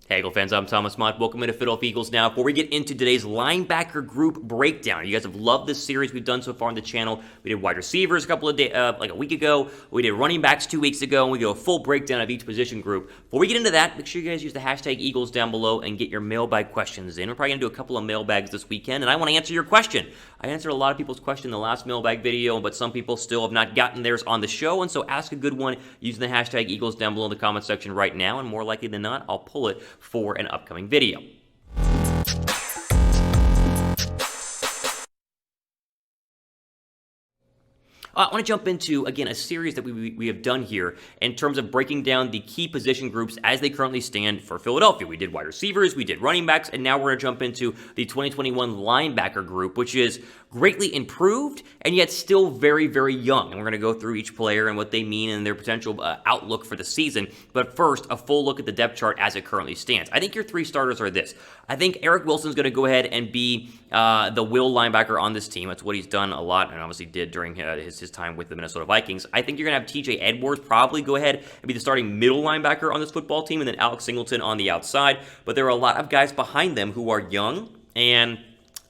Hey, Eagle fans, I'm Thomas Mott. Welcome into Philadelphia Eagles Now. Before we get into today's linebacker group breakdown, you guys have loved this series we've done so far on the channel. We did wide receivers a couple of days, like a week ago. We did running backs 2 weeks ago, and we do a full breakdown of each position group. Before we get into that, make sure you guys use the hashtag Eagles down below and get your mailbag questions in. We're probably going to do a couple of mailbags this weekend, and I want to answer your question. I answered a lot of people's question in the last mailbag video, but some people still have not gotten theirs on the show, and so ask a good one using the hashtag Eagles down below in the comment section right now, and more likely than not, I'll pull it for an upcoming video. I want to jump into, again, a series that we have done here in terms of breaking down the key position groups as they currently stand for Philadelphia. We did wide receivers, we did running backs, and now we're going to jump into the 2021 linebacker group, which is greatly improved and yet still very, very young. And we're going to go through each player and what they mean and their potential outlook for the season. But first, a full look at the depth chart as it currently stands. I think your three starters are this. I think Eric Wilson's going to go ahead and be the will linebacker on this team. That's what he's done a lot and obviously did during his time with the Minnesota Vikings. I think you're going to have T.J. Edwards probably go ahead and be the starting middle linebacker on this football team, and then Alex Singleton on the outside. But there are a lot of guys behind them who are young and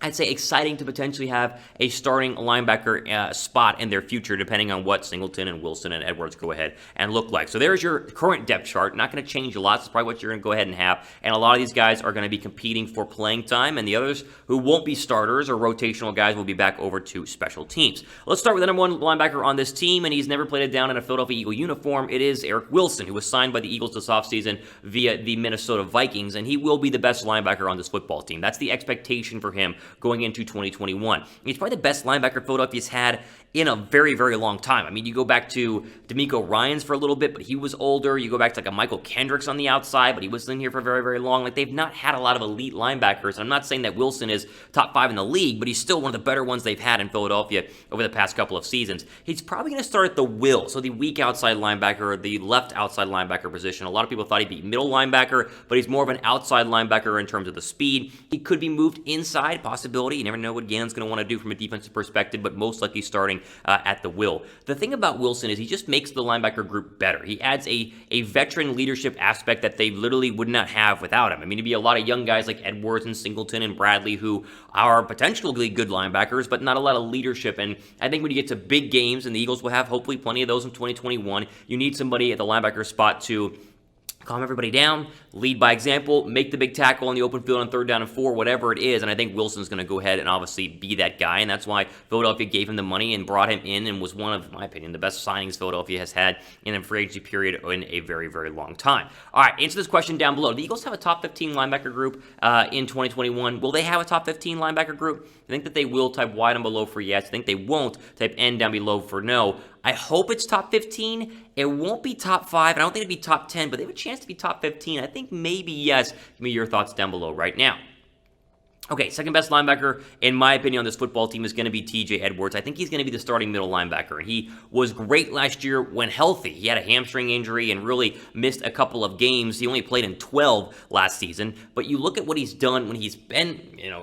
I'd say exciting to potentially have a starting linebacker spot in their future, depending on what Singleton and Wilson and Edwards go ahead and look like. So there's your current depth chart. Not going to change a lot. It's probably what you're going to go ahead and have. And a lot of these guys are going to be competing for playing time, and the others who won't be starters or rotational guys will be back over to special teams. Let's start with the number one linebacker on this team, and he's never played it down in a Philadelphia Eagle uniform. It is Eric Wilson, who was signed by the Eagles this offseason via the Minnesota Vikings, and he will be the best linebacker on this football team. That's the expectation for him going into 2021. He's probably the best linebacker Philadelphia's had in a very, very long time. I mean, you go back to D'Amico Ryans for a little bit, but he was older. You go back to like a Michael Kendricks on the outside, but he was in here for very, very long. Like, they've not had a lot of elite linebackers. I'm not saying that Wilson is top 5 in the league, but he's still one of the better ones they've had in Philadelphia over the past couple of seasons. He's probably going to start at the will, so the weak outside linebacker or the left outside linebacker position. A lot of people thought he'd be middle linebacker, but he's more of an outside linebacker in terms of the speed. He could be moved inside, possibility. You never know what Gannon's going to want to do from a defensive perspective, but most likely starting at the will. The thing about Wilson is he just makes the linebacker group better. He adds a veteran leadership aspect that they literally would not have without him. I mean, it'd be a lot of young guys like Edwards and Singleton and Bradley who are potentially good linebackers, but not a lot of leadership. And I think when you get to big games, and the Eagles will have hopefully plenty of those in 2021, you need somebody at the linebacker spot to calm everybody down, lead by example, make the big tackle on the open field on 3rd down and 4, whatever it is. And I think Wilson's going to go ahead and obviously be that guy. And that's why Philadelphia gave him the money and brought him in and was one of, in my opinion, the best signings Philadelphia has had in a free agency period in a very, very long time. All right, answer this question down below. Do the Eagles have a top 15 linebacker group in 2021? Will they have a top 15 linebacker group? I think that they will. Type Y down below for yes. I think they won't. Type N down below for no. I hope it's top 15. It won't be top 5. I don't think it'd be top 10, but they have a chance to be top 15. I think maybe yes. Give me your thoughts down below right now. Okay, second best linebacker, in my opinion, on this football team is going to be T.J. Edwards. I think he's going to be the starting middle linebacker, and he was great last year when healthy. He had a hamstring injury and really missed a couple of games. He only played in 12 last season, but you look at what he's done when he's been,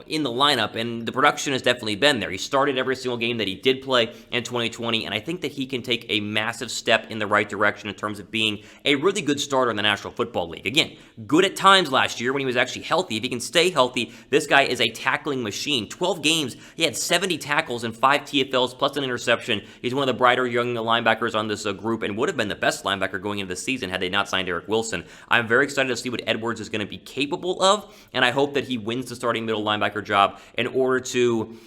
in the lineup, and the production has definitely been there. He started every single game that he did play in 2020, and I think that he can take a massive step in the right direction in terms of being a really good starter in the National Football League. Again, good at times last year when he was actually healthy. If he can stay healthy, this guy is a tackling machine. 12 games, he had 70 tackles and 5 TFLs plus an interception. He's one of the brighter young linebackers on this group and would have been the best linebacker going into the season had they not signed Eric Wilson. I'm very excited to see what Edwards is going to be capable of, and I hope that he wins the starting middle linebacker job in order to,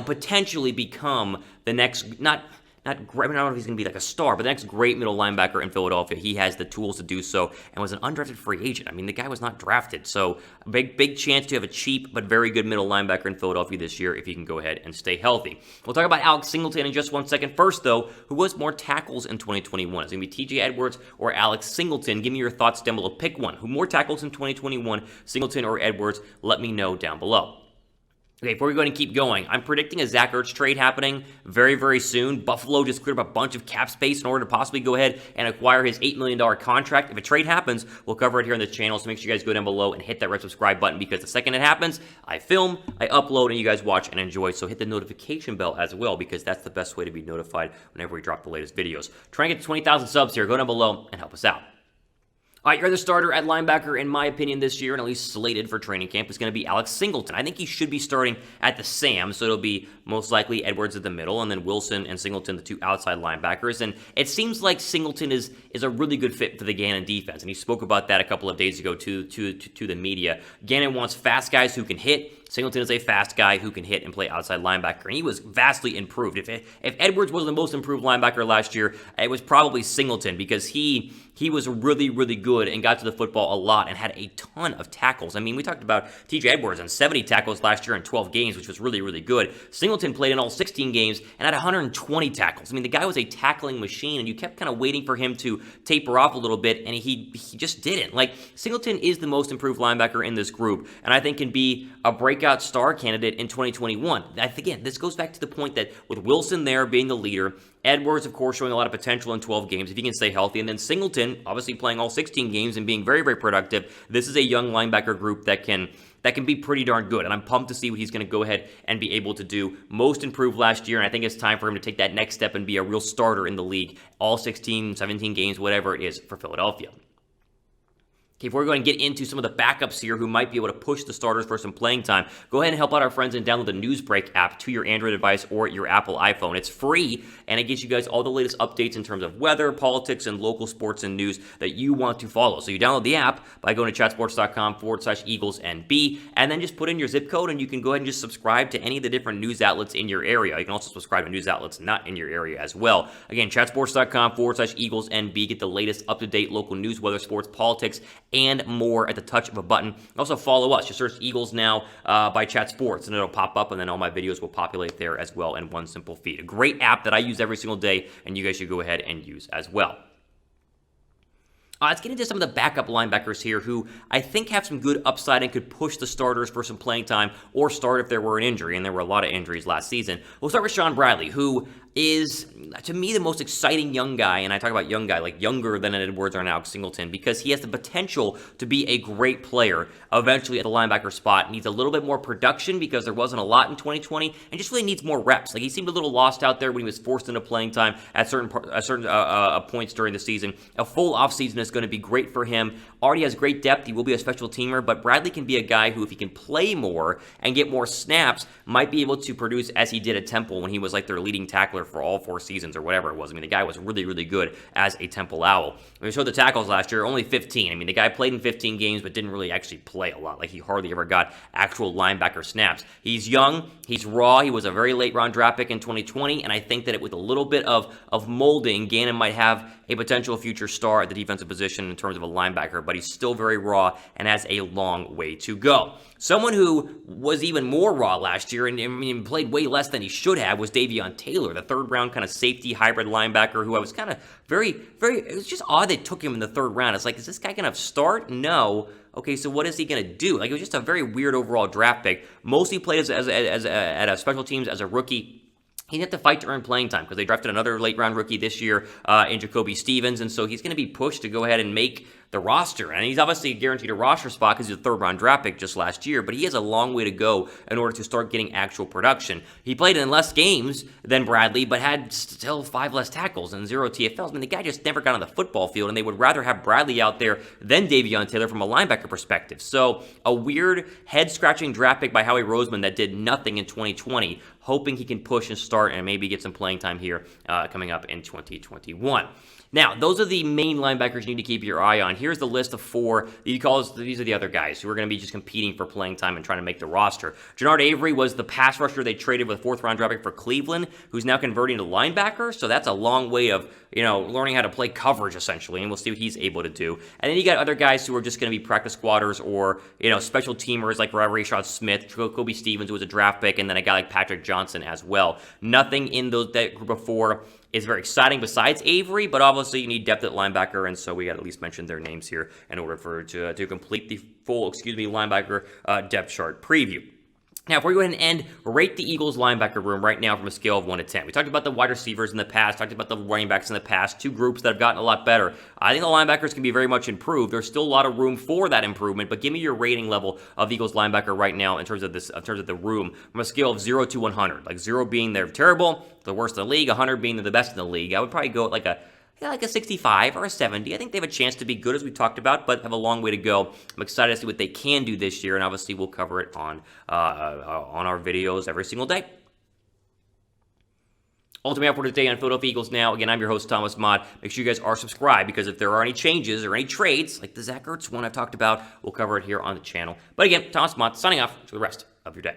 potentially become the next, not great, I don't know if he's going to be like a star, but the next great middle linebacker in Philadelphia. He has the tools to do so and was an undrafted free agent. I mean, the guy was not drafted, so a big chance to have a cheap but very good middle linebacker in Philadelphia this year if he can go ahead and stay healthy. We'll talk about Alex Singleton in just 1 second. First, though, who was more tackles in 2021? It's going to be T.J. Edwards or Alex Singleton. Give me your thoughts down below. Pick one. Who more tackles in 2021, Singleton or Edwards? Let me know down below. Okay, before we go ahead and keep going, I'm predicting a Zach Ertz trade happening very, very soon. Buffalo just cleared up a bunch of cap space in order to possibly go ahead and acquire his $8 million contract. If a trade happens, we'll cover it here on the channel, so make sure you guys go down below and hit that red subscribe button, because the second it happens, I film, I upload, and you guys watch and enjoy. So hit the notification bell as well, because that's the best way to be notified whenever we drop the latest videos. Try and get to 20,000 subs here. Go down below and help us out. All right, your other starter at linebacker, in my opinion, this year, and at least slated for training camp, is going to be Alex Singleton. I think he should be starting at the Sam, so it'll be most likely Edwards at the middle, and then Wilson and Singleton, the two outside linebackers. And it seems like Singleton is a really good fit for the Gannon defense, and he spoke about that a couple of days ago to the media. Gannon wants fast guys who can hit. Singleton is a fast guy who can hit and play outside linebacker, and he was vastly improved. If Edwards was the most improved linebacker last year, it was probably Singleton, because he was really, really good and got to the football a lot and had a ton of tackles. I mean, we talked about T.J. Edwards and 70 tackles last year in 12 games, which was really, really good. Singleton played in all 16 games and had 120 tackles. I mean, the guy was a tackling machine, and you kept kind of waiting for him to taper off a little bit, and he just didn't. Like, Singleton is the most improved linebacker in this group, and I think can be a breakout star candidate in 2021. Again, this goes back to the point that with Wilson there being the leader, Edwards, of course, showing a lot of potential in 12 games if he can stay healthy, and then Singleton, obviously playing all 16 games and being very, very productive. This is a young linebacker group that can be pretty darn good, and I'm pumped to see what he's going to go ahead and be able to do. Most improved last year, and I think it's time for him to take that next step and be a real starter in the league, all 16, 17 games, whatever it is for Philadelphia. Okay, before we go and get into some of the backups here who might be able to push the starters for some playing time, go ahead and help out our friends and download the Newsbreak app to your Android device or your Apple iPhone. It's free, and it gives you guys all the latest updates in terms of weather, politics, and local sports and news that you want to follow. So you download the app by going to chatsports.com/EaglesNB, and then just put in your zip code, and you can go ahead and just subscribe to any of the different news outlets in your area. You can also subscribe to news outlets not in your area as well. Again, chatsports.com/EaglesNB. Get the latest up-to-date local news, weather, sports, politics, and more at the touch of a button. Also follow us. Just search Eagles Now by Chat Sports, and it'll pop up, and then all my videos will populate there as well in one simple feed. A great app that I use every single day, and you guys should go ahead and use as well. Let's get into some of the backup linebackers here who I think have some good upside and could push the starters for some playing time or start if there were an injury, and there were a lot of injuries last season. We'll start with Shaun Bradley, who is, to me, the most exciting young guy, and I talk about young guy, like younger than Edwards or Alex Singleton, because he has the potential to be a great player eventually at the linebacker spot. Needs a little bit more production because there wasn't a lot in 2020, and just really needs more reps. Like, he seemed a little lost out there when he was forced into playing time at certain points during the season. A full offseason is going to be great for him. Already has great depth. He will be a special teamer, but Bradley can be a guy who, if he can play more and get more snaps, might be able to produce as he did at Temple when he was like their leading tackler for all 4 seasons or whatever it was. I mean, the guy was really, really good as a Temple Owl. When we showed the tackles last year, only 15. I mean, the guy played in 15 games but didn't really actually play a lot. Like, he hardly ever got actual linebacker snaps. He's young. He's raw. He was a very late round draft pick in 2020, and I think that with a little bit of molding, Gannon might have a potential future star at the defensive position in terms of a linebacker, but he's still very raw and has a long way to go. Someone who was even more raw last year and played way less than he should have was Davion Taylor, the third-round kind of safety hybrid linebacker who I was kind of it was just odd they took him in the third round. It's like, is this guy going to start? No. Okay, so what is he going to do? Like, it was just a very weird overall draft pick. Mostly played at a special teams as a rookie. He didn't have to fight to earn playing time because they drafted another late-round rookie this year in Jacoby Stevens, and so he's going to be pushed to go ahead and make the roster. And he's obviously guaranteed a roster spot because he's a third-round draft pick just last year, but he has a long way to go in order to start getting actual production. He played in less games than Bradley, but had still 5 less tackles and 0 TFLs. I mean, the guy just never got on the football field, and they would rather have Bradley out there than Davion Taylor from a linebacker perspective. So a weird head-scratching draft pick by Howie Roseman that did nothing in 2020, hoping he can push and start and maybe get some playing time here coming up in 2021. Now, those are the main linebackers you need to keep your eye on. Here's the list of 4. These are the other guys who are going to be just competing for playing time and trying to make the roster. Jannard Avery was the pass rusher they traded with a 4th-round draft pick for Cleveland, who's now converting to linebacker, so that's a long way of, learning how to play coverage, essentially, and we'll see what he's able to do. And then you got other guys who are just going to be practice squatters or, special teamers like Rashad Smith, Jacoby Stevens, who was a draft pick, and then a guy like Patrick Johnson as well. Nothing in that group of 4 is very exciting besides Avery, but obviously you need depth at linebacker, and so we got to at least mention their names here in order to complete the full, linebacker depth chart preview. Now, if we go ahead and rate the Eagles linebacker room right now from a scale of 1 to 10. We talked about the wide receivers in the past, talked about the running backs in the past, 2 groups that have gotten a lot better. I think the linebackers can be very much improved. There's still a lot of room for that improvement, but give me your rating level of the Eagles linebacker right now in terms of the room from a scale of 0 to 100. Like 0 being they're terrible, the worst in the league, 100 being they're the best in the league. I would probably go at like a like a 65 or a 70. I think they have a chance to be good, as we talked about, but have a long way to go. I'm excited to see what they can do this year, and obviously we'll cover it on our videos every single day. Ultimately, up for today on Philadelphia Eagles Now. Again, I'm your host, Thomas Mott. Make sure you guys are subscribed, because if there are any changes or any trades, like the Zach Ertz one I've talked about, we'll cover it here on the channel. But again, Thomas Mott signing off. To the rest of your day.